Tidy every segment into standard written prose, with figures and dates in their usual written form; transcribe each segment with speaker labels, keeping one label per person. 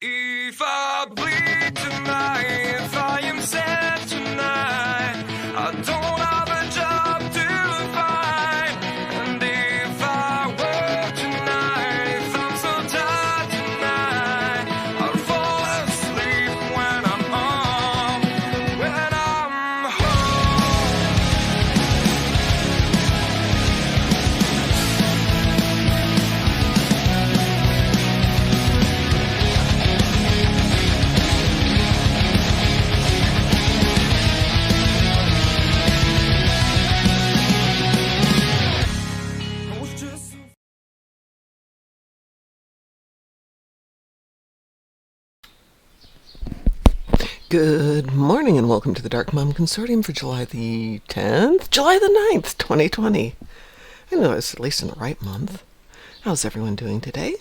Speaker 1: If I bleed tonight, if I am sad tonight, I don't have a job to find. And if I work tonight, if I'm so tired tonight, I'll fall asleep when I'm home, when I'm home. I was just
Speaker 2: Good morning and welcome to the Darkmom Consortium for July the 10th? July the 9th, 2020. I know it's at least in the right month. How's everyone doing today?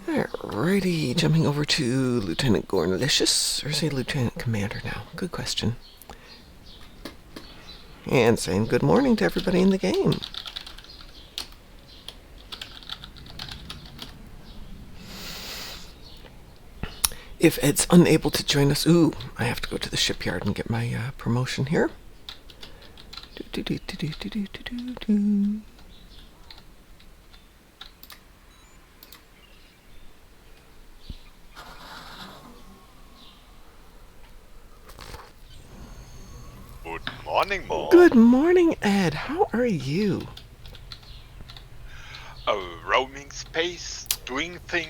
Speaker 2: Alrighty, jumping over to Lieutenant Gornlicious, or say Lieutenant Commander now. Good question. And saying good morning to everybody in the game. If Ed's unable to join us, I have to go to the shipyard and get my promotion here. Do.
Speaker 3: Good morning, Mom.
Speaker 2: Good morning, Ed. How are you?
Speaker 3: Roaming space, doing things.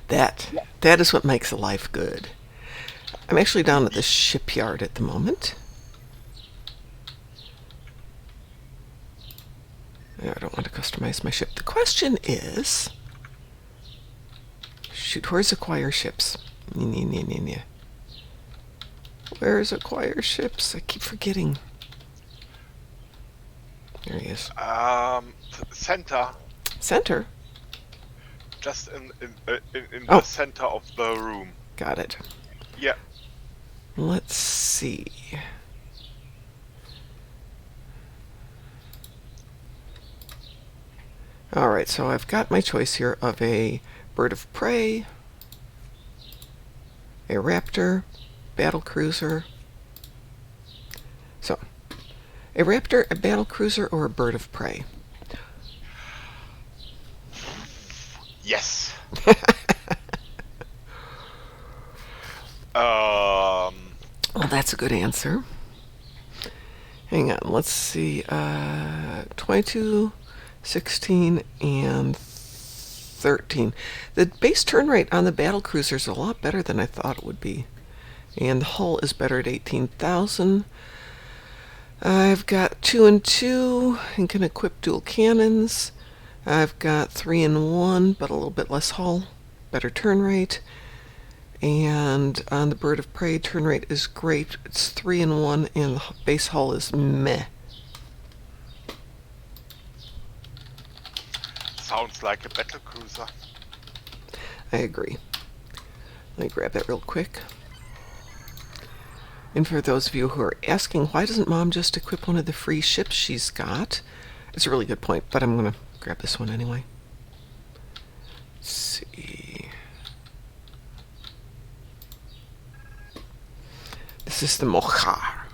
Speaker 2: That is what makes a life good. I'm actually down at the shipyard at the moment. I don't want to customize my ship. The question is, shoot, where's acquire ships? Where's acquire ships? I keep forgetting. There he is.
Speaker 3: Center.
Speaker 2: Center?
Speaker 3: Just in
Speaker 2: Oh.
Speaker 3: the center of the room.
Speaker 2: Got it.
Speaker 3: Yeah.
Speaker 2: Let's see. Alright, so I've got my choice here of a bird of prey, a raptor, battle cruiser. So, a raptor, a battle cruiser, or a bird of prey?
Speaker 3: Yes.
Speaker 2: Well, that's a good answer. Hang on, let's see. 22, 16, and 13. The base turn rate on the battle cruiser is a lot better than I thought it would be. And the hull is better at 18,000. I've got 2 and 2 and can equip dual cannons. I've got 3 and 1, but a little bit less hull, better turn rate. And on the bird of prey, turn rate is great. It's 3 and 1, and the base hull is meh.
Speaker 3: Sounds like a battle cruiser.
Speaker 2: I agree. Let me grab that real quick. And for those of you who are asking, why doesn't Mom just equip one of the free ships she's got? It's a really good point, but I'm going to grab this one anyway. Let's see. This is the Mochar.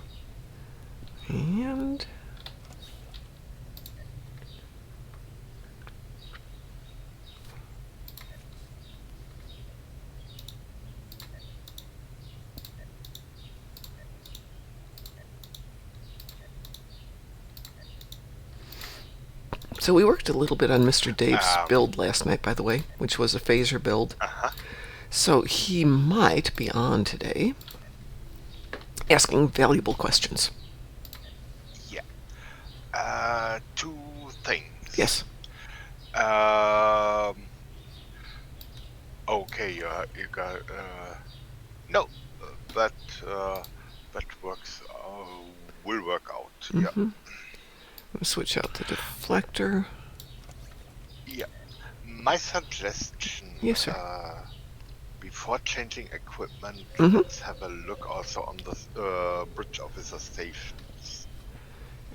Speaker 2: And so we worked a little bit on Mr. Dave's build last night, by the way, which was a phaser build. So he might be on today, asking valuable questions.
Speaker 3: Yeah. 2 things.
Speaker 2: Yes.
Speaker 3: Okay, you got. No, that works. Will work out. Yeah.
Speaker 2: I'm gonna switch out the deflector.
Speaker 3: Yeah. My suggestion.
Speaker 2: Yes, sir.
Speaker 3: Before changing equipment,
Speaker 2: Mhm.
Speaker 3: let's have a look also on the bridge officer stations.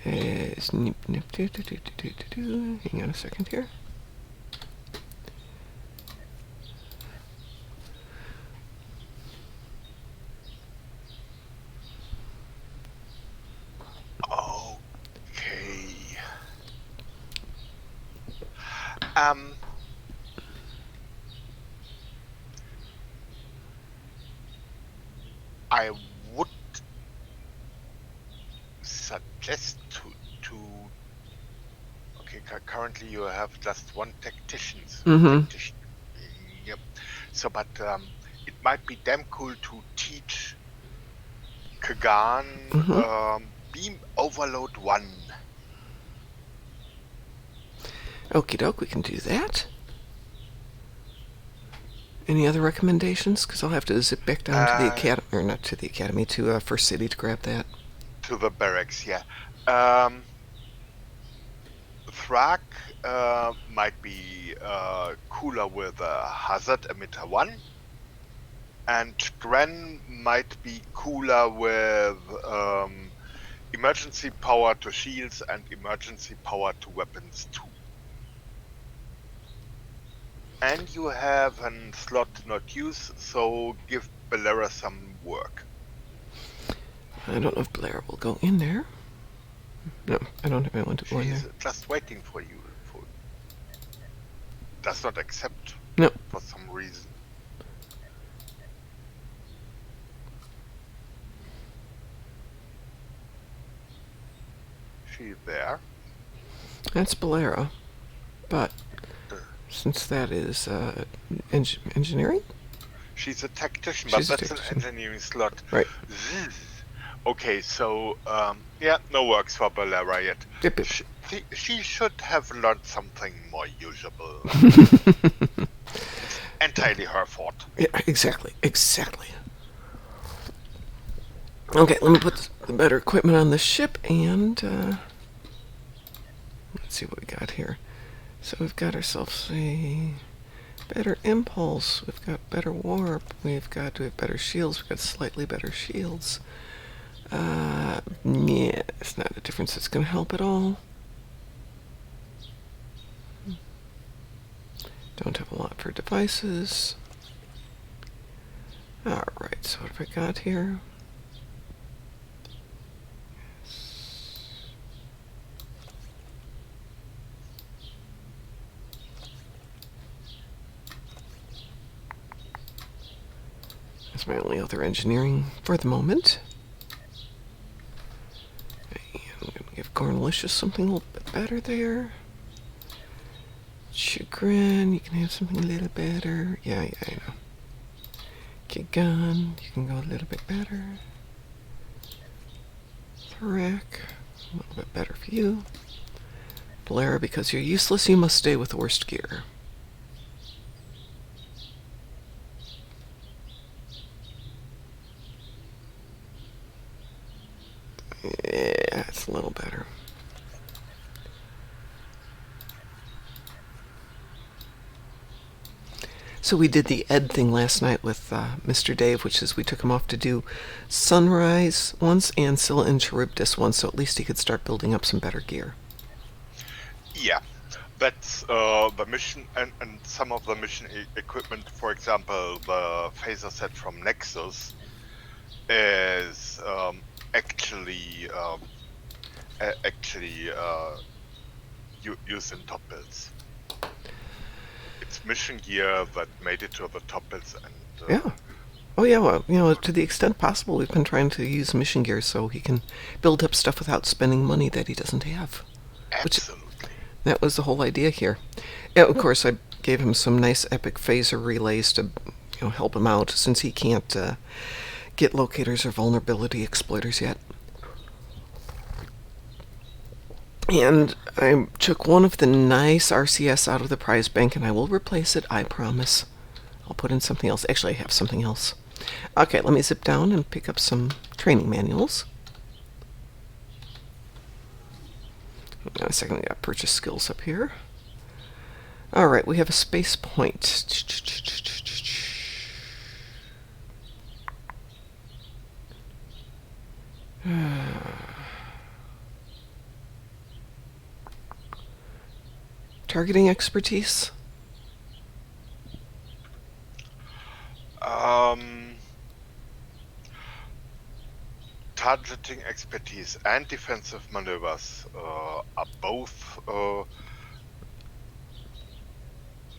Speaker 2: Hang on a second here.
Speaker 3: Um, I would suggest to okay. Currently, you have just one tactician.
Speaker 2: Mm-hmm.
Speaker 3: Yep. So, but it might be damn cool to teach Kagan
Speaker 2: Mm-hmm.
Speaker 3: Beam Overload 1.
Speaker 2: Okie doke, we can do that. Any other recommendations? Because I'll have to zip back down to the academy, or not to the academy, to First City to grab that.
Speaker 3: To the barracks, yeah. Thrag might be cooler with Hazard Emitter 1. And Gren might be cooler with emergency power to shields and emergency power to weapons too. And you have a slot not used, so give Belera some work.
Speaker 2: I don't know if Blair will go in there. No, I don't have anyone to go in
Speaker 3: She's
Speaker 2: there.
Speaker 3: just waiting for you. Does not accept
Speaker 2: No.
Speaker 3: for some reason. She's there.
Speaker 2: That's Bolero. But since that is engineering?
Speaker 3: She's a tactician,
Speaker 2: She's a
Speaker 3: but that's
Speaker 2: tactician.
Speaker 3: an engineering slot.
Speaker 2: Right.
Speaker 3: Okay, so yeah, no works for Bolera yet.
Speaker 2: Yep.
Speaker 3: She should have learned something more usable. Entirely her fault.
Speaker 2: Yeah, exactly. Okay, let me put the better equipment on the ship, and let's see what we got here. So we've got ourselves a better impulse, we've got better warp, we have better shields, we've got slightly better shields. Yeah, it's not a difference that's going to help at all. Don't have a lot for devices. Alright, so what have I got here? That's my only other engineering for the moment. And I'm going to give Gornalicious something a little bit better there. Chagrin, you can have something a little better. Yeah, I know. Kigan, you can go a little bit better. Thrak, a little bit better for you. Bolera, because you're useless, you must stay with the worst gear. Yeah, it's a little better. So we did the Ed thing last night with Mr. Dave, which is we took him off to do Sunrise once and Scylla and Charybdis once, so at least he could start building up some better gear.
Speaker 3: Yeah, that's the mission, and some of the mission equipment, for example, the phaser set from Nexus, is actually used in top builds. It's mission gear that made it to the top builds, and
Speaker 2: Yeah. Oh yeah, well, to the extent possible, we've been trying to use mission gear so he can build up stuff without spending money that he doesn't have.
Speaker 3: absolutely.
Speaker 2: That was the whole idea here. Yeah, of course, I gave him some nice epic phaser relays to help him out, since he can't get locators or vulnerability exploiters yet. And I took one of the nice RCS out of the prize bank, and I will replace it, I promise. I'll put in something else. Actually, I have something else. Okay, let me zip down and pick up some training manuals. Now a second, we got purchase skills up here. Alright, we have a space point. Targeting expertise?
Speaker 3: Targeting expertise and defensive maneuvers are both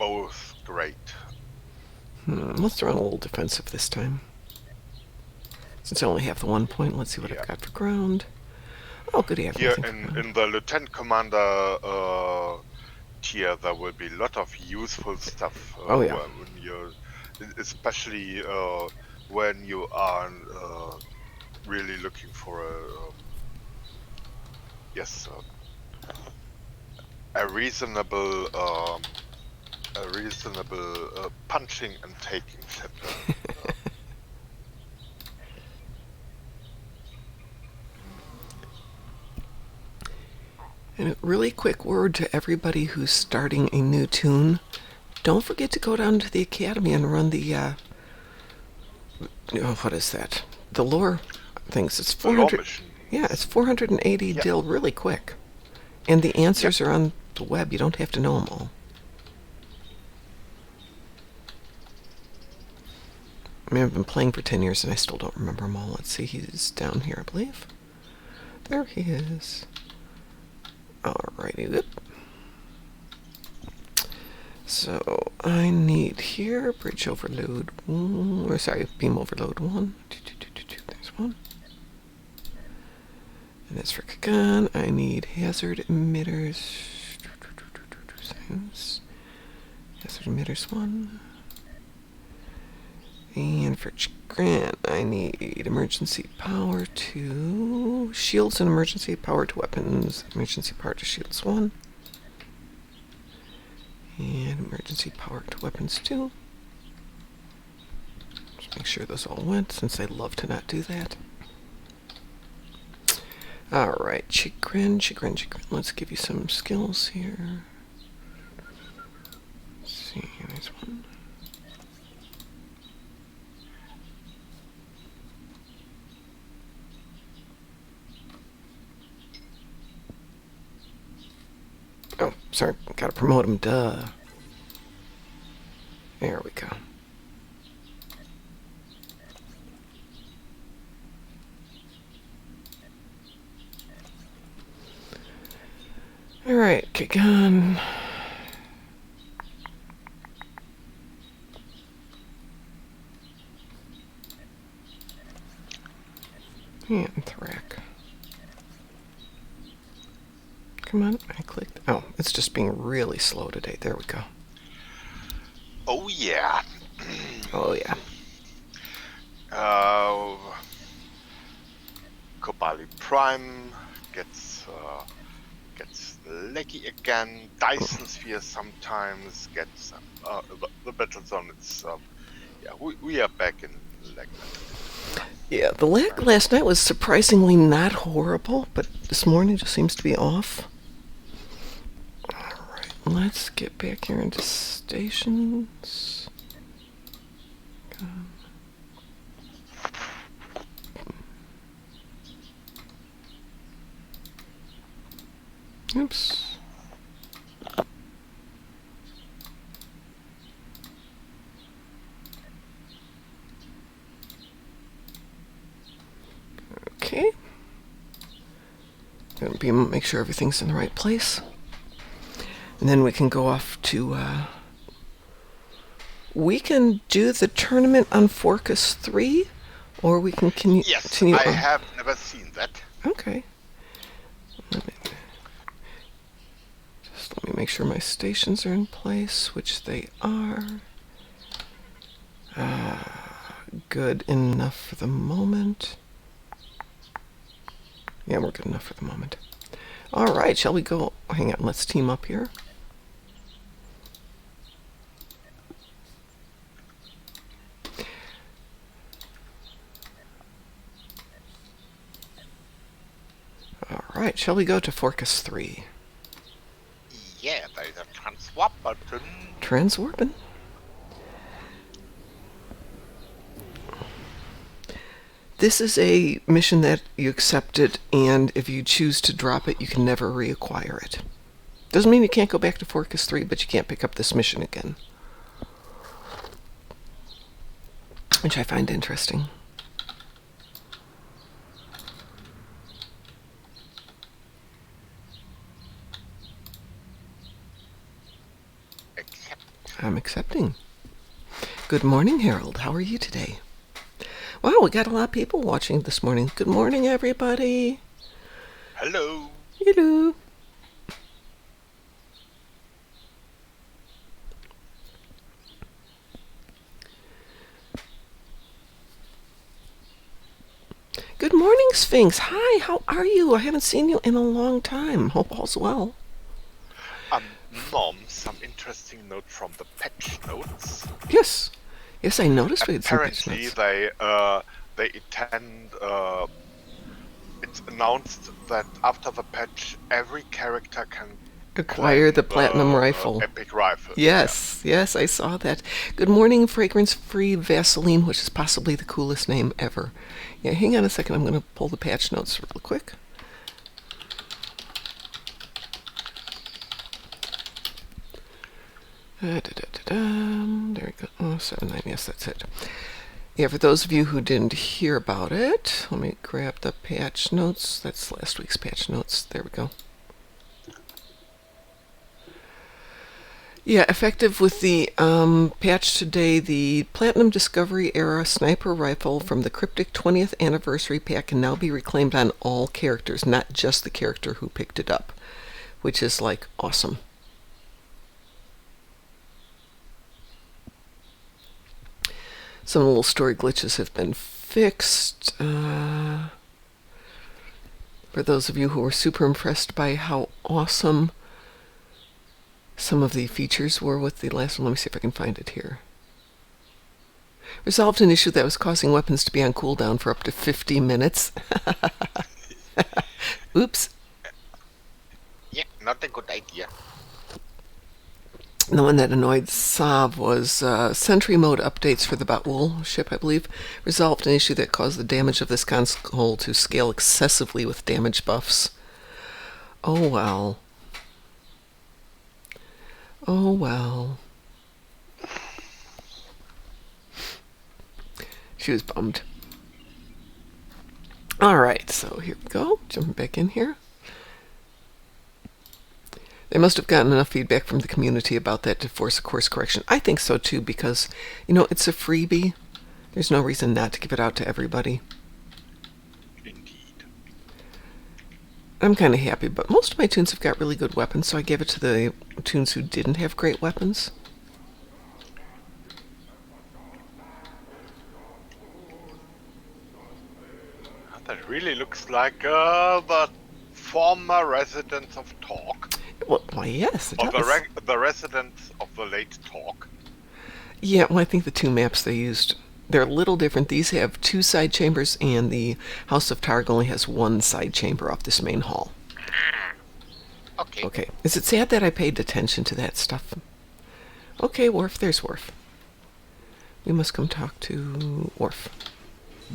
Speaker 3: both great.
Speaker 2: Let's run a little defensive this time. Since I only have the 1 point, let's see what
Speaker 3: Yeah.
Speaker 2: I've got for ground. Oh, good, I have
Speaker 3: Here
Speaker 2: nothing for ground.
Speaker 3: in the Lieutenant Commander tier, there will be a lot of useful stuff.
Speaker 2: Oh, yeah.
Speaker 3: When you're, especially when you are really looking for a reasonable punching and taking ship.
Speaker 2: And a really quick word to everybody who's starting a new tune. Don't forget to go down to the academy and run the, what is that? The lore things. It's
Speaker 3: The lore
Speaker 2: 400.
Speaker 3: mission.
Speaker 2: Yeah, it's 480
Speaker 3: Yeah.
Speaker 2: dill really quick. And the answers are on the web. You don't have to know them all. I mean, I've been playing for 10 years and I still don't remember them all. Let's see, he's down here, I believe. There he is. Alrighty, whoop. So, I need here, bridge overload, or sorry, beam overload 1. There's 1. And as for Kagan, I need hazard emitters. Hazard emitters 1. And for Grant, I need emergency power to shields and emergency power to weapons. Emergency power to shields 1. And emergency power to weapons 2. Just make sure those all went, since they love to not do that. Alright, Chagrin. Let's give you some skills here. Let's see, there's 1. Oh, sorry, gotta promote him, duh. There we go. Alright, kick on. And Thrak. Come on, I clicked. Oh, it's just being really slow today. There we go.
Speaker 3: Oh yeah.
Speaker 2: Oh, yeah.
Speaker 3: Kobali Prime gets leggy again. Dyson Sphere sometimes gets the battle zone. It's we are back in lag.
Speaker 2: Yeah, the lag last night was surprisingly not horrible, but this morning just seems to be off. Alright, let's get back here into stations. Oops. Okay. Gonna make sure everything's in the right place. And then we can go off to, we can do the tournament on Forcus 3, or we can continue.
Speaker 3: Yes, I have never seen that.
Speaker 2: Okay. Let me make sure my stations are in place, which they are. Good enough for the moment. Yeah, we're good enough for the moment. Alright, shall we go? Hang on, let's team up here. Alright, shall we go to Forcus 3?
Speaker 3: Yeah, there is a transwarp button.
Speaker 2: Transwarping? This is a mission that you accepted, and if you choose to drop it, you can never reacquire it. Doesn't mean you can't go back to Forcus 3, but you can't pick up this mission again. Which I find interesting. I'm accepting. Good morning, Harold. How are you today? Wow, we got a lot of people watching this morning. Good morning, everybody.
Speaker 3: Hello.
Speaker 2: Hello. Good morning, Sphinx. Hi, how are you? I haven't seen you in a long time. Hope all's well.
Speaker 3: Mom, some interesting note from the patch notes.
Speaker 2: Yes. Yes, I noticed we had some patch
Speaker 3: Apparently,
Speaker 2: notes.
Speaker 3: they intend. It's announced that after the patch, every character can
Speaker 2: Acquire
Speaker 3: claim
Speaker 2: the platinum rifle.
Speaker 3: epic rifle.
Speaker 2: Yes, yes, I saw that. Good morning, fragrance-free Vaseline, which is possibly the coolest name ever. Yeah, hang on a second. I'm going to pull the patch notes real quick. There we go. Oh, 7.9. Yes, that's it. Yeah, for those of you who didn't hear about it, let me grab the patch notes. That's last week's patch notes. There we go. Yeah, effective with the patch today, the Platinum Discovery Era Sniper Rifle from the Cryptic 20th Anniversary Pack can now be reclaimed on all characters, not just the character who picked it up, which is, like, awesome. Some little story glitches have been fixed. For those of you who were super impressed by how awesome some of the features were with the last one, let me see if I can find it here. Resolved an issue that was causing weapons to be on cooldown for up to 50 minutes. Oops.
Speaker 3: Yeah, not a good idea.
Speaker 2: The one that annoyed Sav was Sentry Mode updates for the Batwool ship, I believe. Resolved an issue that caused the damage of this console to scale excessively with damage buffs. Oh well. Oh well. She was bummed. Alright, so here we go. Jumping back in here. They must have gotten enough feedback from the community about that to force a course correction. I think so too, because, you know, it's a freebie. There's no reason not to give it out to everybody.
Speaker 3: Indeed.
Speaker 2: I'm kind of happy, but most of my tunes have got really good weapons, so I gave it to the tunes who didn't have great weapons.
Speaker 3: That really looks like the former residents of Talk.
Speaker 2: Well, why, yes, it
Speaker 3: Or
Speaker 2: does.
Speaker 3: the residents of the late Talk.
Speaker 2: Yeah, well, I think the two maps they used, they're a little different. These have 2 side chambers, and the House of Targ only has 1 side chamber off this main hall.
Speaker 3: Okay.
Speaker 2: Okay, is it sad that I paid attention to that stuff? Okay, Worf, there's Worf. We must come talk to Worf.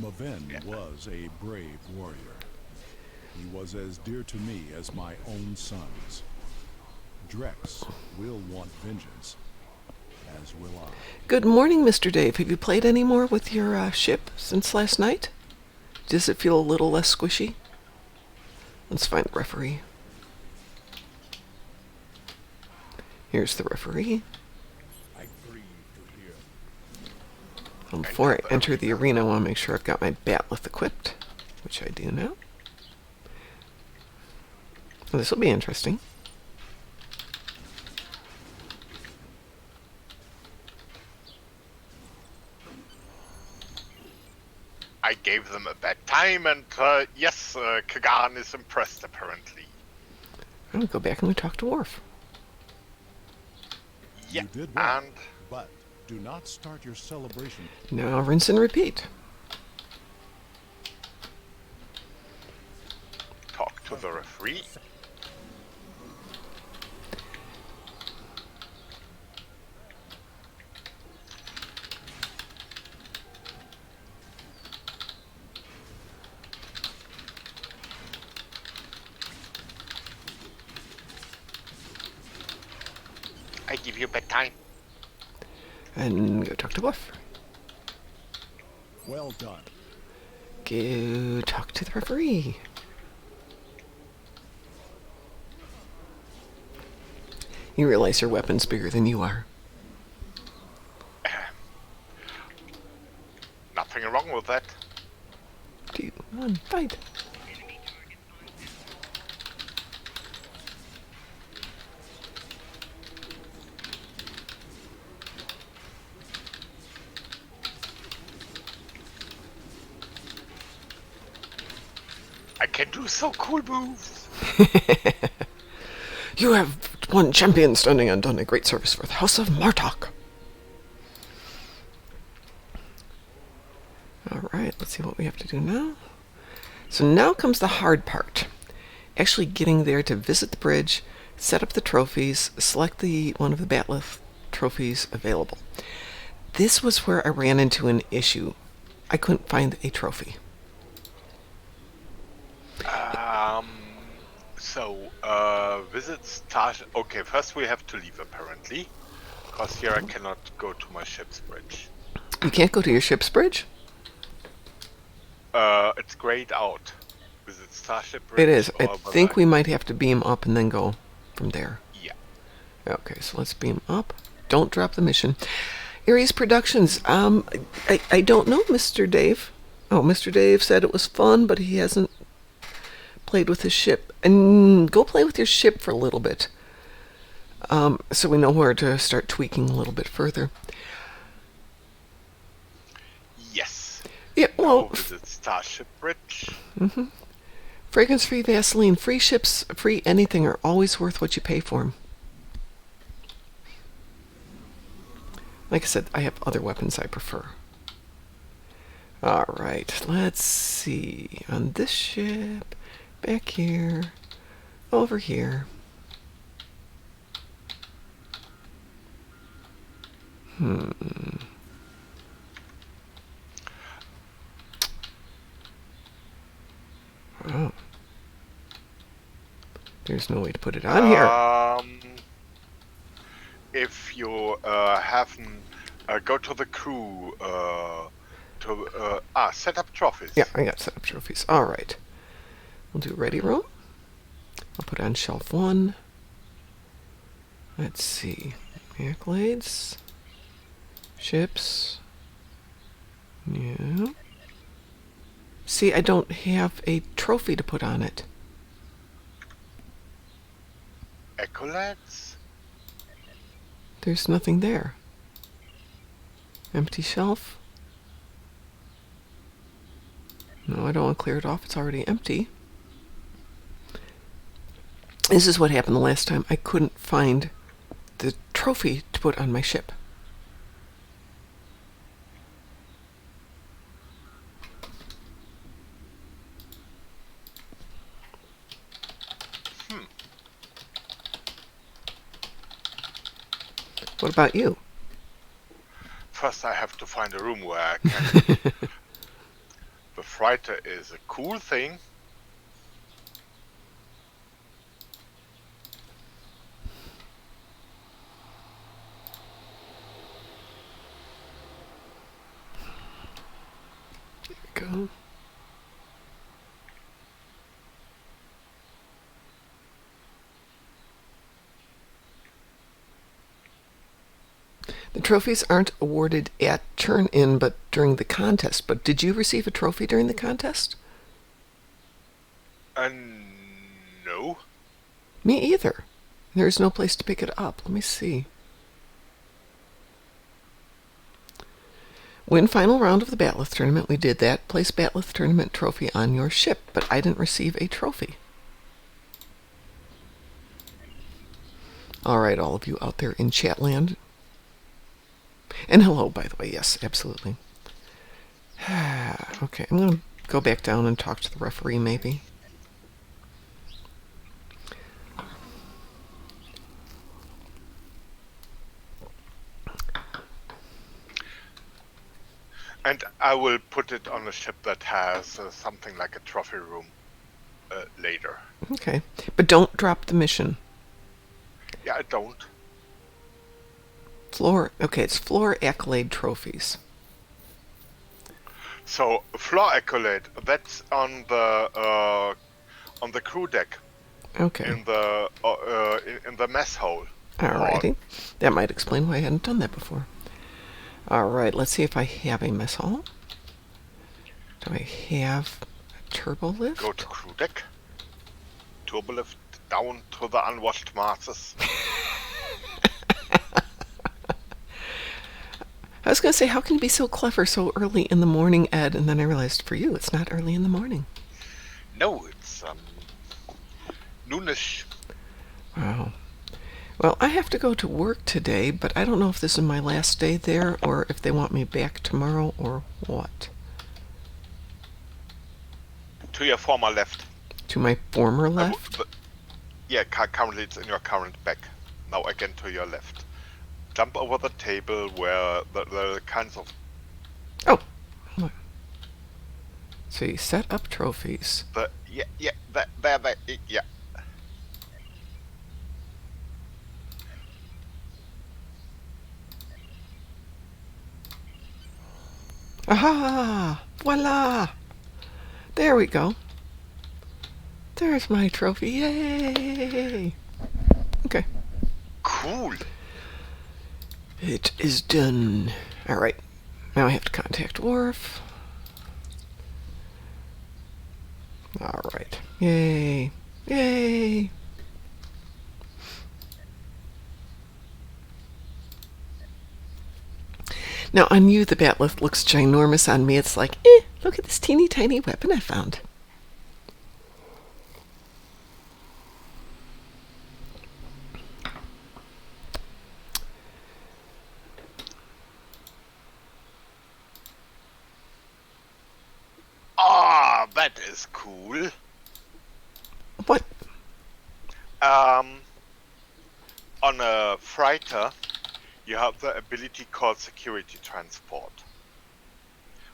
Speaker 4: Maven was a brave warrior. He was as dear to me as my own sons. Drex will want vengeance, as will I.
Speaker 2: Good morning, Mr. Dave. Have you played any more with your ship since last night? Does it feel a little less squishy? Let's find the referee. Here's the referee.
Speaker 4: I grieve to hear.
Speaker 2: Before I enter the arena, I want to make sure I've got my batleth equipped, which I do now. Well, this will be interesting.
Speaker 3: I gave them a bad time, and yes, Kagan is impressed apparently.
Speaker 2: I'm going to go back and talk to Worf.
Speaker 3: Yeah,
Speaker 4: You did well,
Speaker 3: and
Speaker 4: but do not start your celebration.
Speaker 2: Now rinse and repeat.
Speaker 3: talk to the referee. I give you bedtime.
Speaker 2: And go talk to Worf.
Speaker 4: Well done.
Speaker 2: Go talk to the referee. You realize your weapon's bigger than you are.
Speaker 3: Nothing wrong with that.
Speaker 2: 2, 1, fight.
Speaker 3: I can do so cool moves.
Speaker 2: You have one champion standing and done a great service for the House of Martok. Alright, let's see what we have to do now. So now comes the hard part. Actually getting there to visit the bridge, set up the trophies, select one of the Batleth trophies available. This was where I ran into an issue. I couldn't find a trophy.
Speaker 3: Visit Starship. Okay, first we have to leave apparently, because here I cannot go to my ship's bridge.
Speaker 2: You can't go to your ship's bridge?
Speaker 3: It's grayed out. Visit Starship Bridge.
Speaker 2: It is. I
Speaker 3: or
Speaker 2: think we might have to beam up and then go from there.
Speaker 3: Yeah.
Speaker 2: Okay, so let's beam up. Don't drop the mission. Aries Productions. I don't know, Mr. Dave. Oh, Mr. Dave said it was fun, but he hasn't played with his ship. And go play with your ship for a little bit. So we know where to start tweaking a little bit further.
Speaker 3: Yes.
Speaker 2: Yeah, well,
Speaker 3: Visit Starship Bridge.
Speaker 2: fragrance-free Vaseline, free ships, free anything are always worth what you pay for them. Like I said, I have other weapons I prefer. Alright, let's see. On this ship, back here, over here. Oh. There's no way to put it on here.
Speaker 3: If you go to the crew set up trophies.
Speaker 2: Yeah, I got set up trophies. Alright. We'll do ready room. I'll put on shelf 1. Let's see. Accolades. Ships. Yeah. See, I don't have a trophy to put on it.
Speaker 3: Accolades?
Speaker 2: There's nothing there. Empty shelf. No, I don't want to clear it off. It's already empty. This is what happened the last time. I couldn't find the trophy to put on my ship. What about you?
Speaker 3: First I have to find a room where I can... The freighter is a cool thing.
Speaker 2: There we go. The trophies aren't awarded at turn-in, but during the contest. But did you receive a trophy during the contest?
Speaker 3: No.
Speaker 2: Me either. There's no place to pick it up. Let me see. Win final round of the Batleth tournament. We did that. Place Batleth tournament trophy on your ship, but I didn't receive a trophy. All right, all of you out there in Chatland. And hello, by the way. Yes, absolutely. Okay, I'm going to go back down and talk to the referee, maybe.
Speaker 3: And I will put it on a ship that has something like a trophy room later.
Speaker 2: Okay, but don't drop the mission.
Speaker 3: Yeah, I don't.
Speaker 2: Floor, okay, it's floor accolade trophies.
Speaker 3: So floor accolade, that's on the crew deck.
Speaker 2: Okay.
Speaker 3: In the mess hole.
Speaker 2: Alrighty. That might explain why I hadn't done that before. Alright, let's see if I have a mess hall. Do I have a turbo lift?
Speaker 3: Go to crew deck. Turbo lift down to the unwashed masses.
Speaker 2: I was going to say, how can you be so clever so early in the morning, Ed? And then I realized for you, it's not early in the morning.
Speaker 3: No, it's noonish.
Speaker 2: Wow. Well, I have to go to work today, but I don't know if this is my last day there or if they want me back tomorrow or what.
Speaker 3: To your former left.
Speaker 2: To my former left?
Speaker 3: Yeah, currently it's in your current back. Now again to your left. Jump over the table where the kinds of...
Speaker 2: Oh. So you set up trophies.
Speaker 3: Yeah.
Speaker 2: Aha! Voila! There we go. There's my trophy. Yay! Okay.
Speaker 3: Cool.
Speaker 2: It is done. Alright. Now I have to contact Worf. Alright. Yay. Yay! Now on you the bat'lift looks ginormous. On me it's like, look at this teeny tiny weapon I found.
Speaker 3: Ah, that is cool.
Speaker 2: What?
Speaker 3: On a freighter, you have the ability called security transport.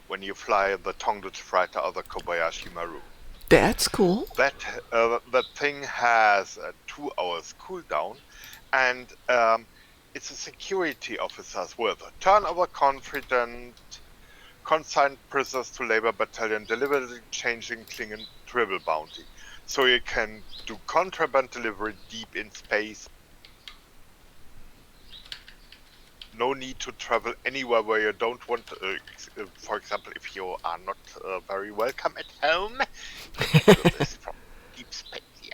Speaker 3: When you fly the Tonguch freighter or the Kobayashi Maru.
Speaker 2: That's cool.
Speaker 3: That thing has a 2 hours cooldown, and it's a security officer's with a turnover confident, consigned prisoners to labor battalion, deliberately changing Klingon tribal bounty. So you can do contraband delivery deep in space. No need to travel anywhere where you don't want to, for example, if you are not very welcome at home. You can do this from deep space, yeah.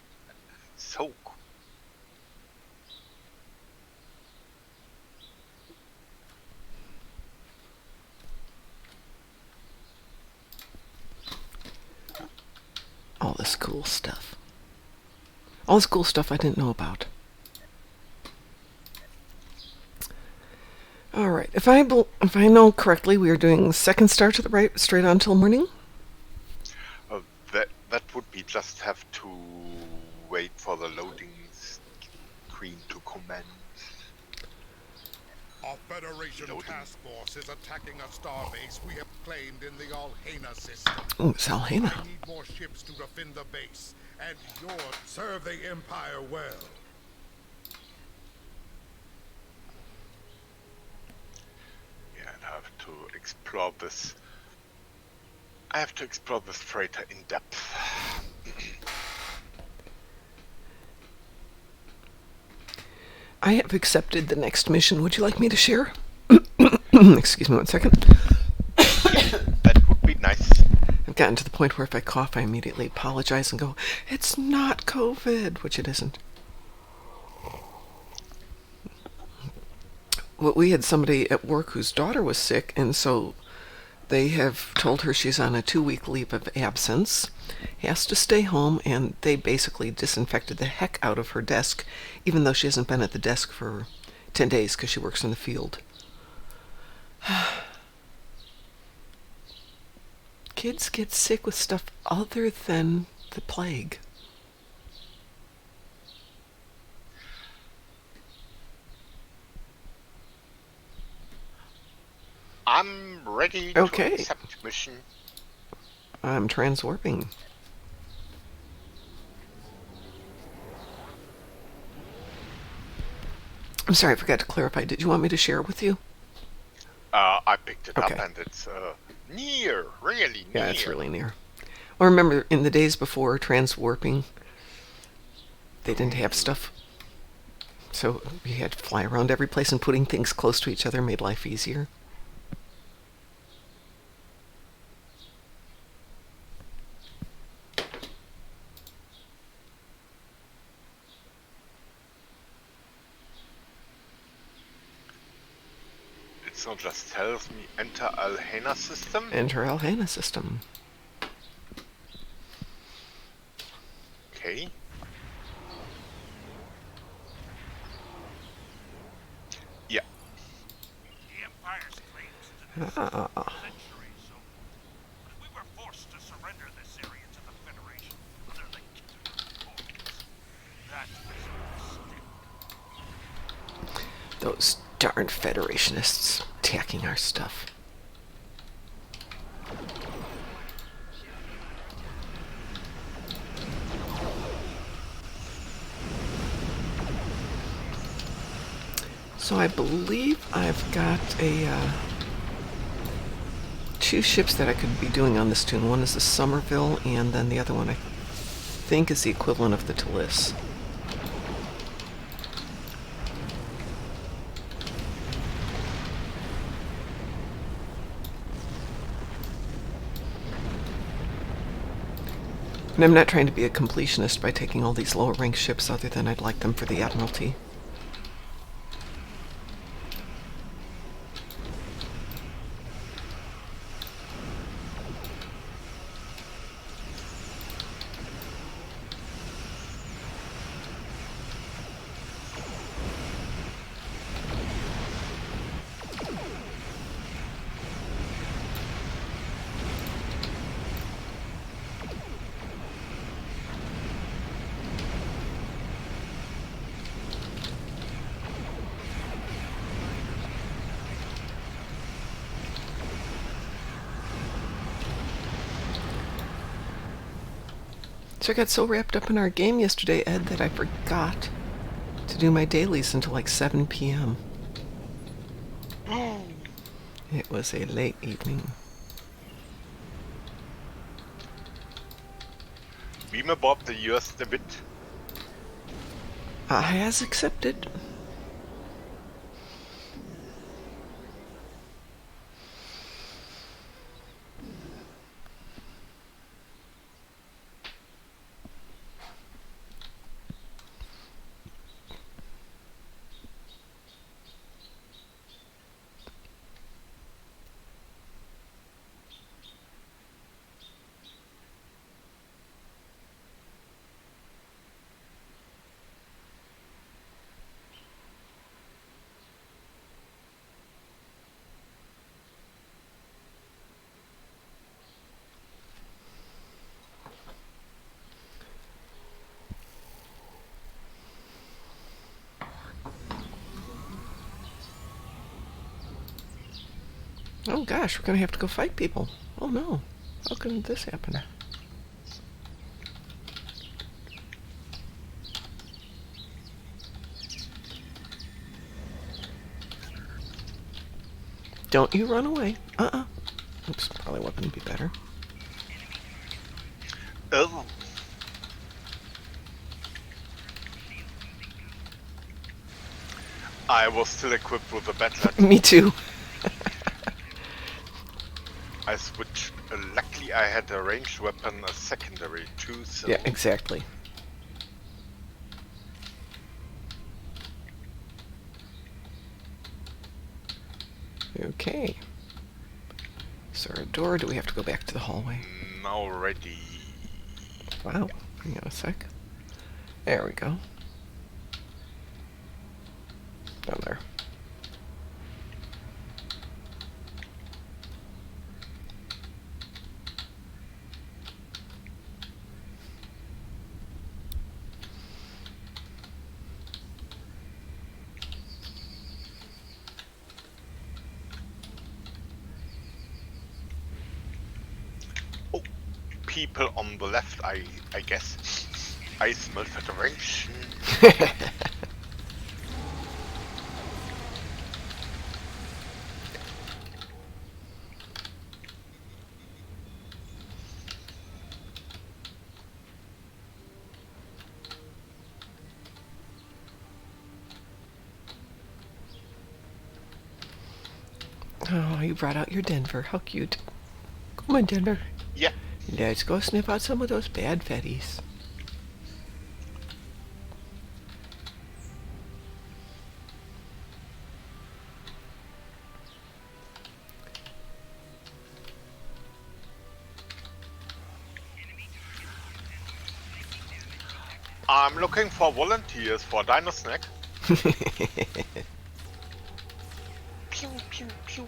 Speaker 3: So cool.
Speaker 2: All this cool stuff. All this cool stuff I didn't know about. All right. If I know correctly, we are doing second star to the right, straight on till morning.
Speaker 3: That would be just have to wait for the loading screen to commence.
Speaker 4: A Federation task force is attacking a starbase we have claimed in the Alhena system.
Speaker 2: Oh, it's Alhena.
Speaker 4: I need more ships to defend the base, and yours serve the Empire well.
Speaker 3: Yeah, and I have to explore this. I have to explore this freighter in depth.
Speaker 2: I have accepted the next mission. Would you like me to share? Excuse me 1 second.
Speaker 3: That would be nice.
Speaker 2: I've gotten to the point where if I cough, I immediately apologize and go, it's not COVID, which it isn't. Well, we had somebody at work whose daughter was sick, and so they have told her she's on a 2-week leave of absence, has to stay home, and they basically disinfected the heck out of her desk, even though she hasn't been at the desk for 10 days because she works in the field. Kids get sick with stuff other than the plague.
Speaker 3: I'm ready to accept mission.
Speaker 2: I'm transwarping. I'm sorry, I forgot to clarify. Did you want me to share with you?
Speaker 3: I picked it up
Speaker 2: Okay.
Speaker 3: and it's near, really near.
Speaker 2: Yeah, it's really near. Well, remember, in the days before transwarping, they didn't have stuff. So we had to fly around every place, and putting things close to each other made life easier.
Speaker 3: So just tells me enter Alhena system.
Speaker 2: Enter Alhena system.
Speaker 3: Okay. Yeah.
Speaker 5: The Empire's claims to this centuries old, but we were forced to surrender this area to the Federation under the Killer Codes. That was a mistake.
Speaker 2: Those darn Federationists attacking our stuff. So I believe I've got two ships that I could be doing on this tune. One is the Somerville, and then the other one I think is the equivalent of the Talus. And I'm not trying to be a completionist by taking all these lower rank ships other than I'd like them for the Admiralty. So I got so wrapped up in our game yesterday, Ed, that I forgot to do my dailies until like 7 p.m. It was a late evening.
Speaker 3: Beamer Bob the US debit.
Speaker 2: Has accepted. Oh gosh, we're gonna have to go fight people. Oh no. How can this happen? Don't you run away. Oops, probably wouldn't be better.
Speaker 3: Oh. I was still equipped with a battle.
Speaker 2: Me too.
Speaker 3: I switched. Luckily, I had a ranged weapon, a secondary too. So
Speaker 2: Yeah, exactly. Okay. Is there a door, or do we have to go back to the hallway?
Speaker 3: now ready.
Speaker 2: Wow. Hang on a sec. There we go. Down there.
Speaker 3: Oh, people on the left, I guess. I smell Federation.
Speaker 2: Oh, you brought out your Denver. How cute. Come on, Denver.
Speaker 3: Yeah.
Speaker 2: Let's go sniff out some of those bad fetties.
Speaker 3: I'm looking for volunteers for Dino Snack. Pew, pew, pew.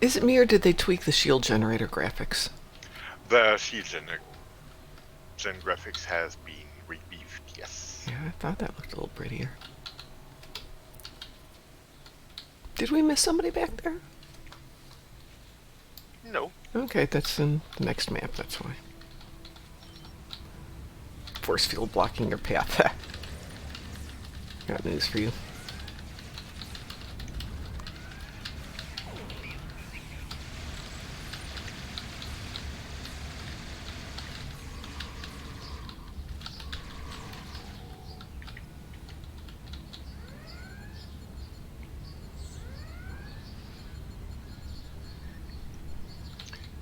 Speaker 2: Is it me or did they tweak the shield generator graphics?
Speaker 3: The shield gen graphics has been rebeefed, yes.
Speaker 2: Yeah, I thought that looked a little prettier. Did we miss somebody back there?
Speaker 3: No.
Speaker 2: Okay, that's in the next map, that's why. Force field blocking your path. Got news for you.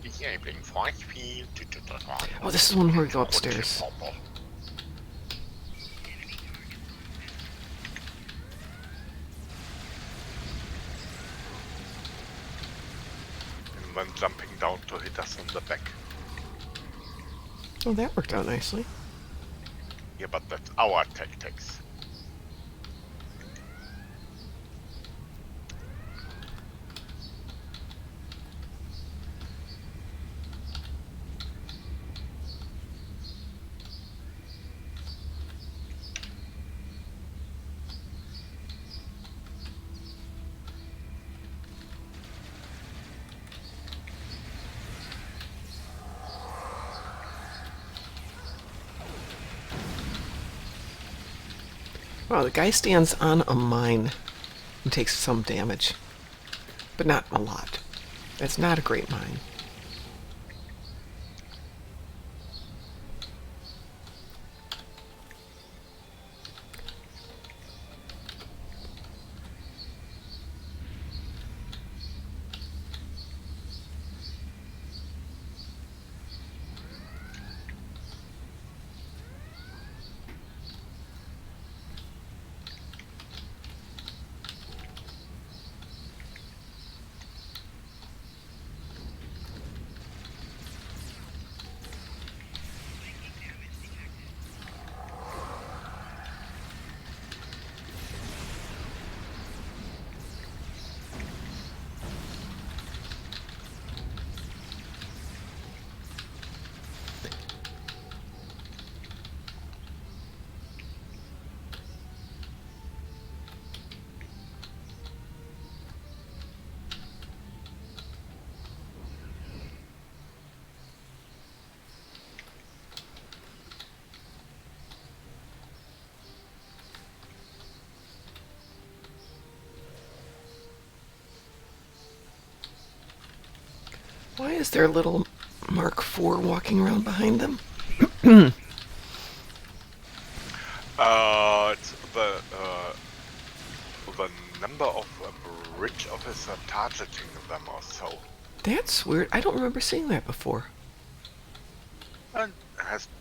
Speaker 3: Disabling force field.
Speaker 2: Oh, this is one where we go upstairs.
Speaker 3: And then jumping down to hit us on the back.
Speaker 2: Oh, that worked out nicely.
Speaker 3: Yeah, but that's our tactics.
Speaker 2: Wow, the guy stands on a mine and takes some damage. But not a lot. It's not a great mine. Why is there a little Mark IV walking around behind them?
Speaker 3: It's the number of bridge officer targeting them or so.
Speaker 2: That's weird. I don't remember seeing that before.
Speaker 3: And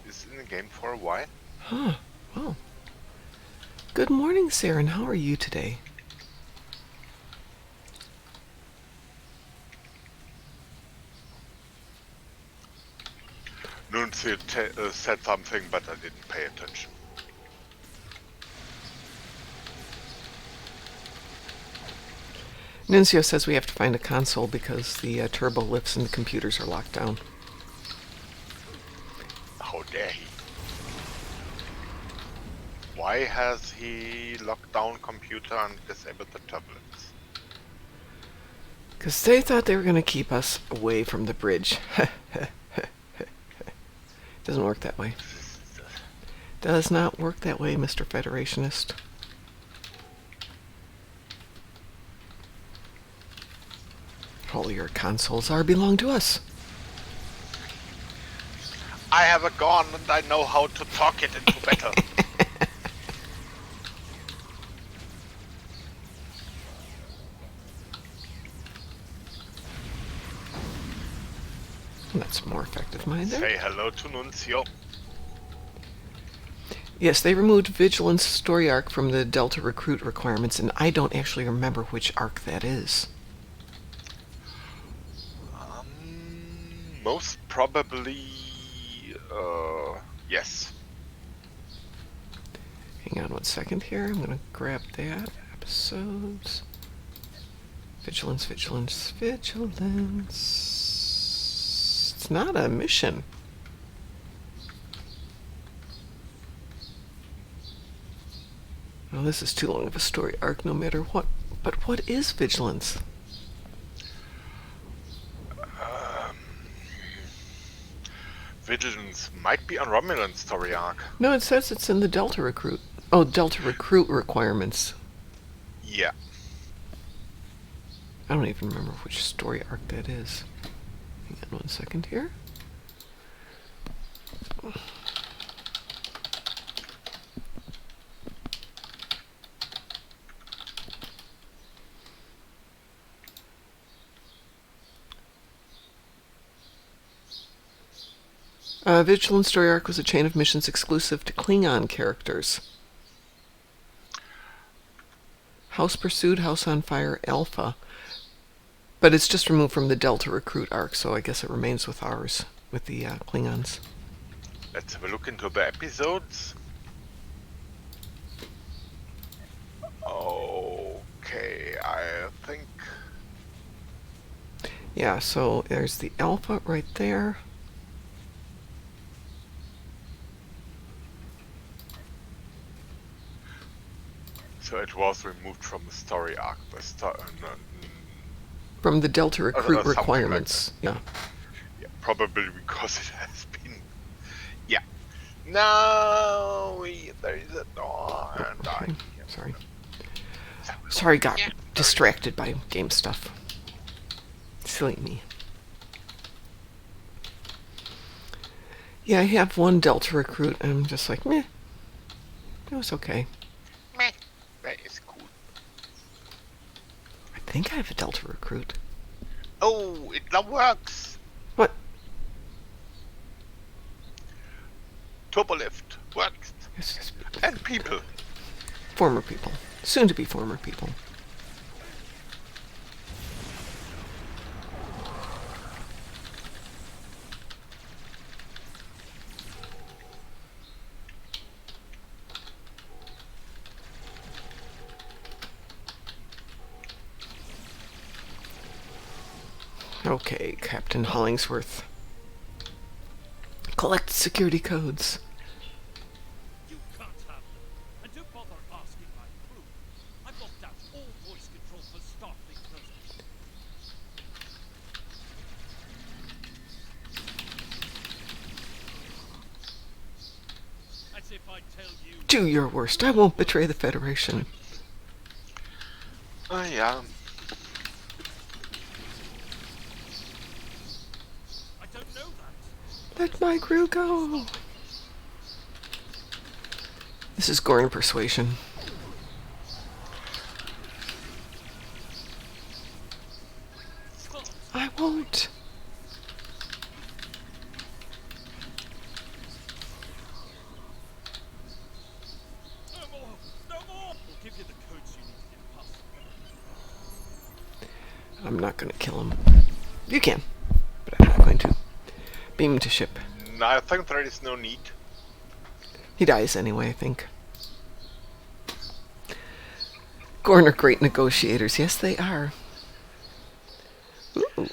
Speaker 3: is in the game for a while.
Speaker 2: Huh. Well. Good morning, Saren. How are you today?
Speaker 3: Nuncio said something, but I didn't pay attention.
Speaker 2: Nuncio says we have to find a console because the turbo lifts and the computers are locked down.
Speaker 3: How dare he? Why has he locked down computer and disabled the tablets?
Speaker 2: Because they thought they were going to keep us away from the bridge. Doesn't work that way. Does not work that way, Mr. Federationist. All your consoles belong to us.
Speaker 3: I have a gun and I know how to talk it into battle.
Speaker 2: That's more effective, mind there.
Speaker 3: Say hello to Nuncio.
Speaker 2: Yes, they removed Vigilance story arc from the Delta recruit requirements, and I don't actually remember which arc that is.
Speaker 3: Most probably Yes.
Speaker 2: Hang on 1 second here. I'm gonna grab that. Episodes. Vigilance, vigilance, vigilance. It's not a mission. Well, this is too long of a story arc no matter what. But what is vigilance?
Speaker 3: Vigilance might be on Romulan story arc.
Speaker 2: No, it says it's in the Delta Recruit. Oh, Delta Recruit requirements.
Speaker 3: Yeah.
Speaker 2: I don't even remember which story arc that is. Hang on 1 second here. Vigilance Story Arc was a chain of missions exclusive to Klingon characters. House Pursued, House on Fire, Alpha. But it's just removed from the Delta Recruit arc, so I guess it remains with ours, with the Klingons.
Speaker 3: Let's have a look into the episodes. Okay, I think...
Speaker 2: Yeah, so there's the Alpha right there.
Speaker 3: So it was removed from the story arc.
Speaker 2: From the Delta Recruit
Speaker 3: something like
Speaker 2: requirements.
Speaker 3: that.
Speaker 2: Yeah.
Speaker 3: Yeah, probably because it has been... Yeah. Now there is a door and I...
Speaker 2: Okay. Sorry. Sorry, got distracted by game stuff. Silly me. Yeah, I have one Delta Recruit, and I'm just like, meh. It was okay.
Speaker 3: Meh. That is cool.
Speaker 2: I think I have a Delta Recruit.
Speaker 3: Oh, it now works!
Speaker 2: What?
Speaker 3: Turbolift works.
Speaker 2: It's just
Speaker 3: And people.
Speaker 2: former people. Soon to be former people. Okay, Captain Hollingsworth. Collect security codes.
Speaker 5: You can't have them. And don't bother asking my crew. I've locked out all voice control for Starfleet presence. As if I tell you...
Speaker 2: Do your worst. I won't betray the Federation.
Speaker 3: Yeah.
Speaker 5: I don't know that.
Speaker 2: Let my crew go. This is Gorn persuasion. I won't.
Speaker 5: No more! No more! We'll give you the codes you need to get past them.
Speaker 2: I'm not going to kill him. You can, but I'm not going to. Beam to ship.
Speaker 3: No, I think there is no need.
Speaker 2: He dies anyway, I think. Gorn are great negotiators. Yes, they are. Ooh.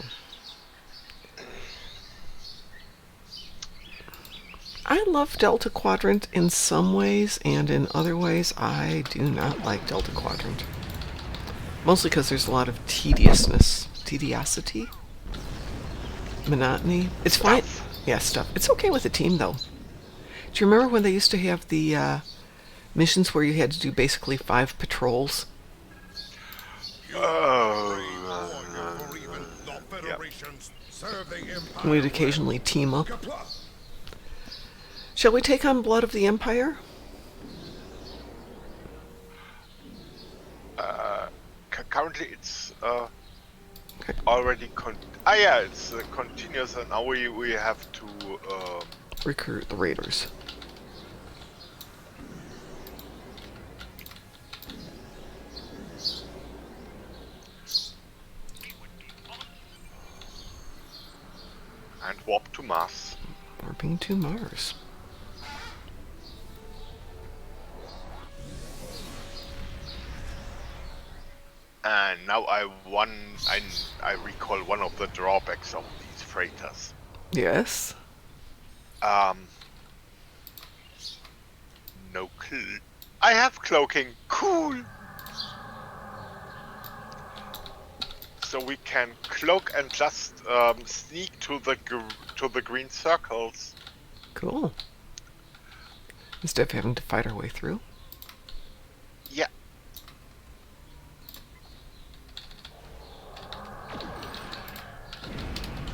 Speaker 2: I love Delta Quadrant in some ways, and in other ways, I do not like Delta Quadrant. Mostly because there's a lot of tediosity, monotony. It's fine. Yeah, stuff. It's okay with a team, though. Do you remember when they used to have the missions where you had to do basically 5 patrols? And we'd occasionally team up. Shall we take on Blood of the Empire?
Speaker 3: Currently it's
Speaker 2: Okay.
Speaker 3: already it's continuous, and now we have to
Speaker 2: Recruit the Raiders.
Speaker 3: and warp to Mars.
Speaker 2: Warping to Mars.
Speaker 3: And now I recall one of the drawbacks of these freighters.
Speaker 2: Yes.
Speaker 3: No I have cloaking. Cool. So we can cloak and just sneak to the green circles.
Speaker 2: Cool. Instead of having to fight our way through.
Speaker 3: Yeah.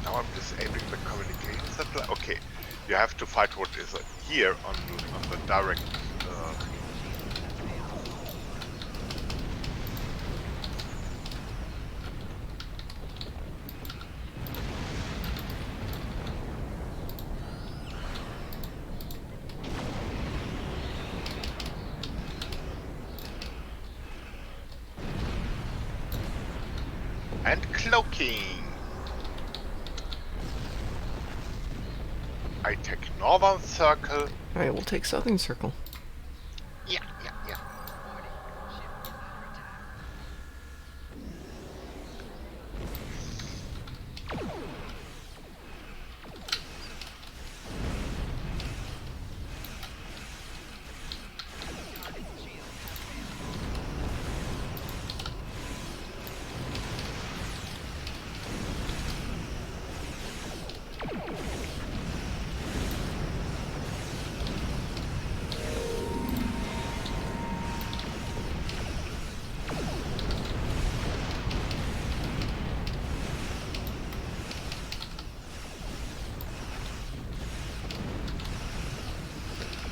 Speaker 3: Now I'm disabling the communication satellite. Okay, you have to fight what is here on the direct. And cloaking. I take northern circle.
Speaker 2: Alright, we'll take Southern Circle.
Speaker 3: Yeah.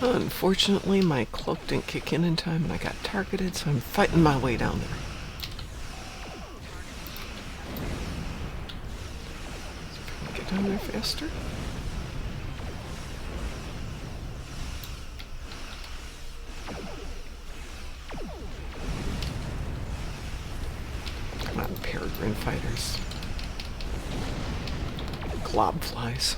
Speaker 2: Unfortunately, my cloak didn't kick in time and I got targeted, so I'm fighting my way down there. Get down there faster. Come on, peregrine fighters. Glob flies.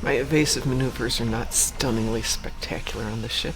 Speaker 2: My evasive maneuvers are not stunningly spectacular on the ship.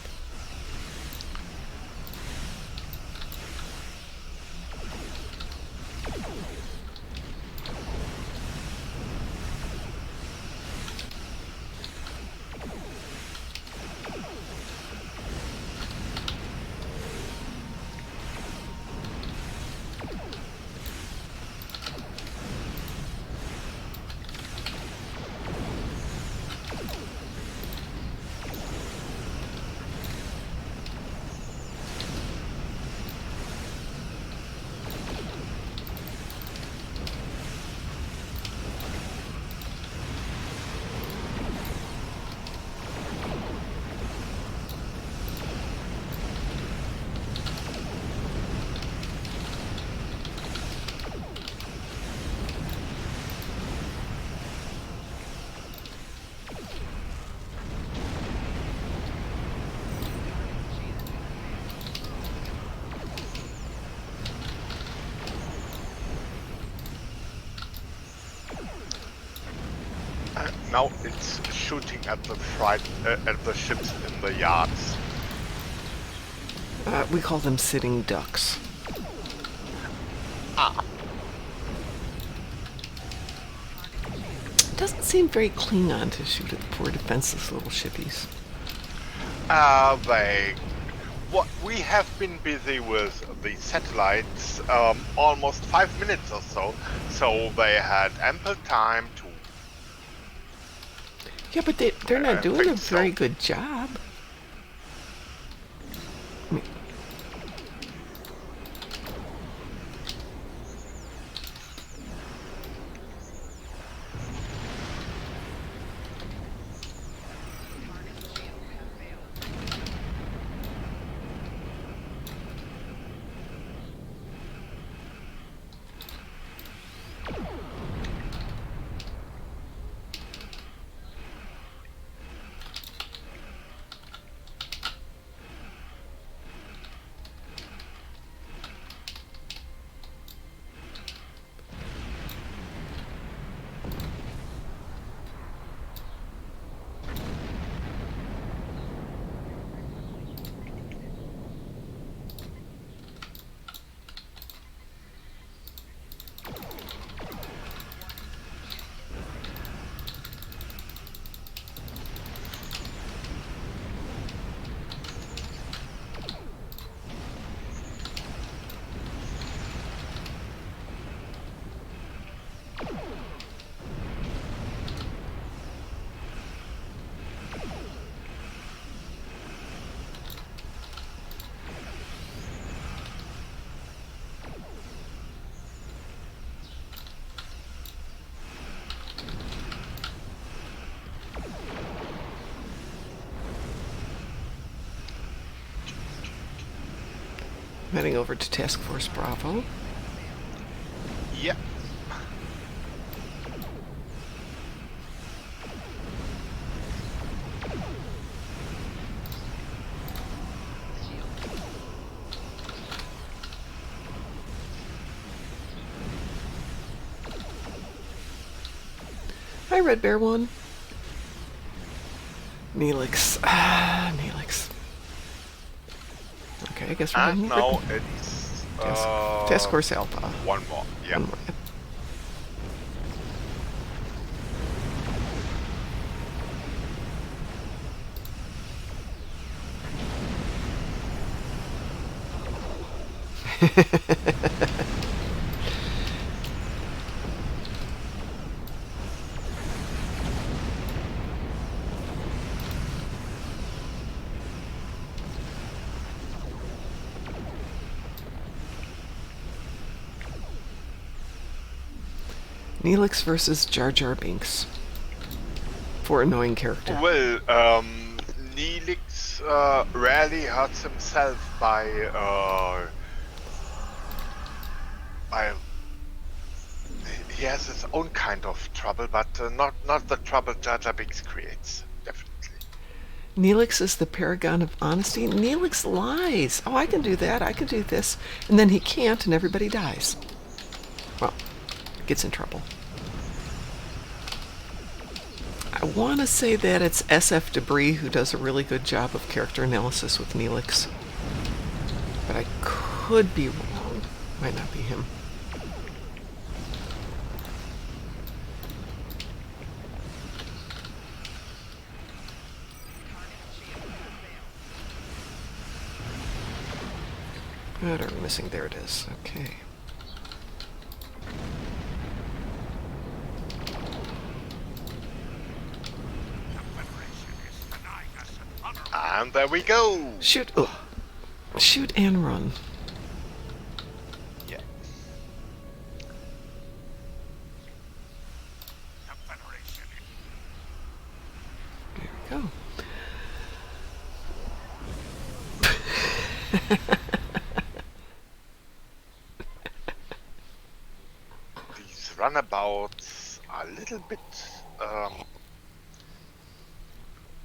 Speaker 3: Now it's shooting at the ships in the yards.
Speaker 2: We call them sitting ducks.
Speaker 3: Ah.
Speaker 2: Doesn't seem very Klingon to shoot at the poor defenseless little shippies.
Speaker 3: We have been busy with the satellites almost 5 minutes or so they had ample time to.
Speaker 2: Yeah, but they're not doing a very
Speaker 3: so.
Speaker 2: good job. I mean, heading over to Task Force Bravo.
Speaker 3: Yeah.
Speaker 2: Hi, Red Bear 1. Neelix. Neelix. Okay, I guess we're
Speaker 3: And
Speaker 2: going
Speaker 3: now it's
Speaker 2: Task Force Alpha.
Speaker 3: one more. Yeah.
Speaker 2: One more. Neelix versus Jar Jar Binks. For annoying character.
Speaker 3: Well, Neelix rarely hurts himself by he has his own kind of trouble, but not the trouble Jar Jar Binks creates. Definitely.
Speaker 2: Neelix is the paragon of honesty. Neelix lies. Oh, I can do that. I can do this. And then he can't, and everybody dies. Well, gets in trouble. I want to say that it's SF Debris who does a really good job of character analysis with Neelix. But I could be wrong. Might not be him. What are we missing? There it is. Okay.
Speaker 3: And there we go.
Speaker 2: Shoot. Oh. Shoot and run.
Speaker 3: Yeah.
Speaker 2: There we go.
Speaker 3: These runabouts are a little bit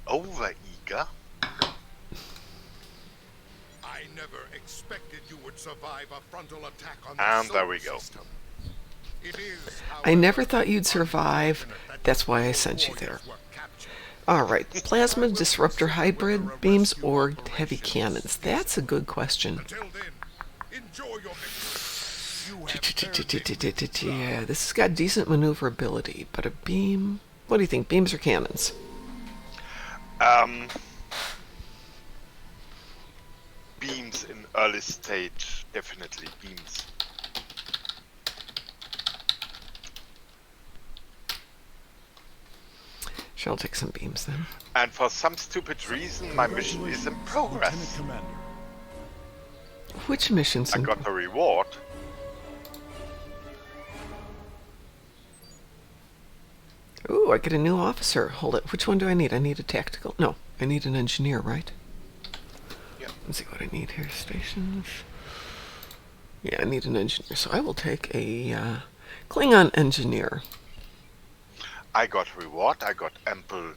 Speaker 3: over eager.
Speaker 5: I never expected you would survive a frontal attack on the
Speaker 3: And there
Speaker 5: solar
Speaker 3: we go.
Speaker 5: system. It is,
Speaker 2: I never
Speaker 5: however,
Speaker 2: thought you'd survive.
Speaker 5: unfortunate that
Speaker 2: That's why I
Speaker 5: your
Speaker 2: sent you there.
Speaker 5: warriors were captured.
Speaker 2: Alright, plasma disruptor hybrid beams or heavy cannons? That's a good question.
Speaker 5: Until then, enjoy your victory. You have earned it.
Speaker 2: Yeah, this has got decent maneuverability, but a beam... What do you think, beams or cannons?
Speaker 3: Beams in early stage, definitely beams.
Speaker 2: Shall take some beams then.
Speaker 3: And for some stupid reason, my mission is in
Speaker 4: Lieutenant
Speaker 3: progress.
Speaker 4: Commander.
Speaker 2: Which missions?
Speaker 3: I got a reward.
Speaker 2: Ooh, I get a new officer. Hold it. Which one do I need? I need a tactical... No, I need an engineer, right?
Speaker 3: Yeah.
Speaker 2: Let's see what I need here. Stations. Yeah, I need an engineer. So I will take a Klingon engineer.
Speaker 3: I got reward. I got ample.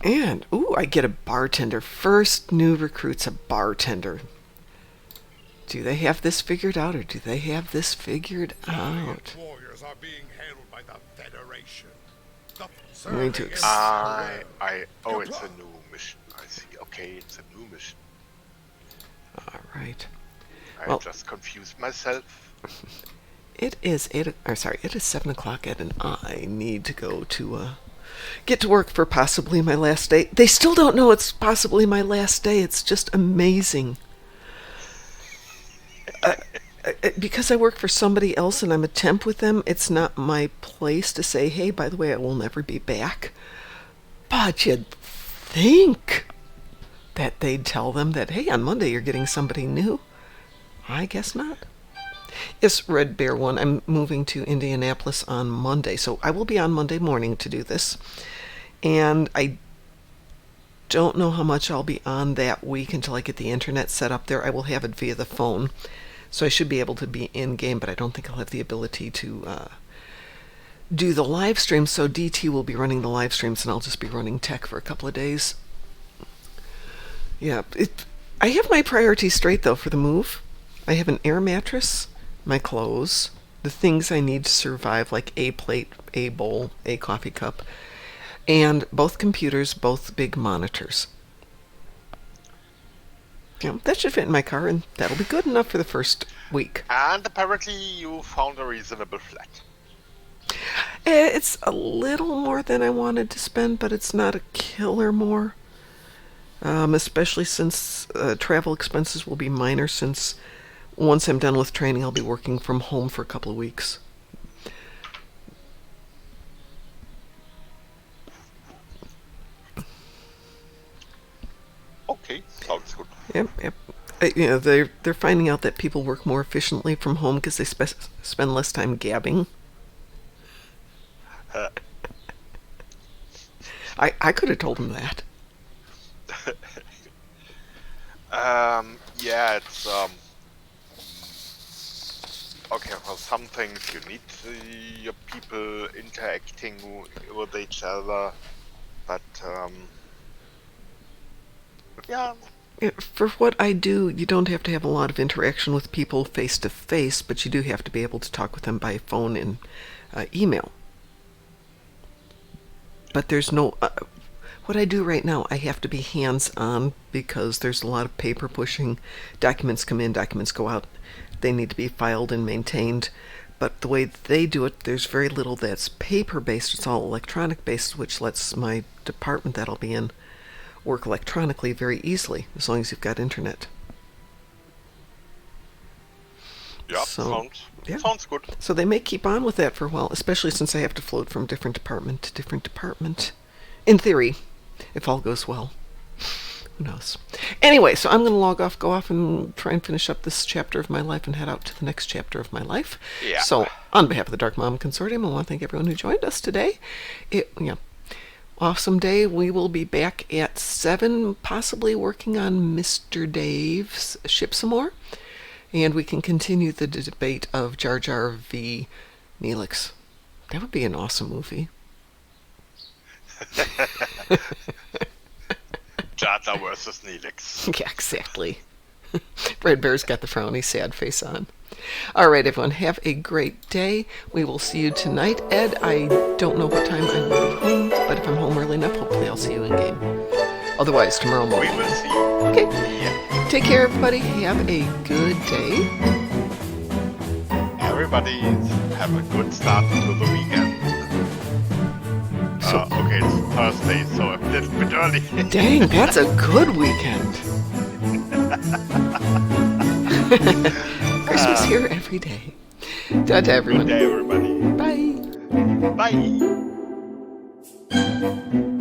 Speaker 2: And, ooh, I get a bartender. First new recruit's a bartender. Do they have this figured out, or do they have this figured out?
Speaker 5: Warriors are being held by the Federation. The
Speaker 2: I'm going to
Speaker 3: Oh, it's a new mission. I see. Okay, it's a new mission.
Speaker 2: Alright.
Speaker 3: I
Speaker 2: Well-
Speaker 3: just confused myself.
Speaker 2: It is 7 o'clock, and I need to go to, get to work for possibly my last day. They still don't know it's possibly my last day. It's just amazing. Because I work for somebody else and I'm a temp with them, it's not my place to say, hey, by the way, I will never be back. But you'd think that they'd tell them that, hey, on Monday you're getting somebody new. I guess not. Yes, Red Bear 1, I'm moving to Indianapolis on Monday, so I will be on Monday morning to do this. And don't know how much I'll be on that week until I get the internet set up there. I will have it via the phone, so I should be able to be in-game, but I don't think I'll have the ability to do the live stream, so DT will be running the live streams, and I'll just be running tech for a couple of days. Yeah, I have my priorities straight, though, for the move. I have an air mattress, my clothes, the things I need to survive, like a plate, a bowl, a coffee cup, and both computers, both big monitors. Yeah, that should fit in my car, and that'll be good enough for the first week.
Speaker 3: And apparently you found a reasonable flat.
Speaker 2: It's a little more than I wanted to spend, but it's not a killer more. Especially since travel expenses will be minor, since once I'm done with training, I'll be working from home for a couple of weeks.
Speaker 3: Okay, sounds good.
Speaker 2: Yep. They're finding out that people work more efficiently from home because they spend less time gabbing. I could have told them that.
Speaker 3: Yeah, it's okay. For some things, you need your people interacting with each other, but yeah.
Speaker 2: For what I do, you don't have to have a lot of interaction with people face to face, but you do have to be able to talk with them by phone and email. But there's no... what I do right now, I have to be hands-on because there's a lot of paper pushing. Documents come in, documents go out. They need to be filed and maintained. But the way they do it, there's very little that's paper-based. It's all electronic-based, which lets my department that I'll be in work electronically very easily, as long as you've got internet.
Speaker 3: Yeah,
Speaker 2: So,
Speaker 3: sounds good.
Speaker 2: So they may keep on with that for a while, especially since I have to float from different department to different department. In theory, if all goes well. Who knows? Anyway, so I'm going to log off, go off and try and finish up this chapter of my life and head out to the next chapter of my life.
Speaker 3: Yeah.
Speaker 2: So, on behalf of the Darkmom Consortium, I want to thank everyone who joined us today. Awesome day. We will be back at 7, possibly working on Mr. Dave's ship some more. And we can continue the debate of Jar Jar v. Neelix. That would be an awesome movie.
Speaker 3: Jar Jar versus Neelix.
Speaker 2: Yeah, exactly. Red Bear's got the frowny, sad face on. All right, everyone, have a great day. We will see you tonight. Ed, I don't know what time I will be home, but if I'm home early enough, hopefully I'll see you in game. Otherwise, tomorrow morning.
Speaker 3: We will see.
Speaker 2: Okay.
Speaker 3: Yeah.
Speaker 2: Take care, everybody. Have a good day.
Speaker 3: Everybody have a good start to the weekend. Okay, it's Thursday, so a little bit early.
Speaker 2: Dang, that's a good weekend. Christmas here every day. Ta-ta, everyone.
Speaker 3: Good day, everybody.
Speaker 2: Bye.
Speaker 3: Bye.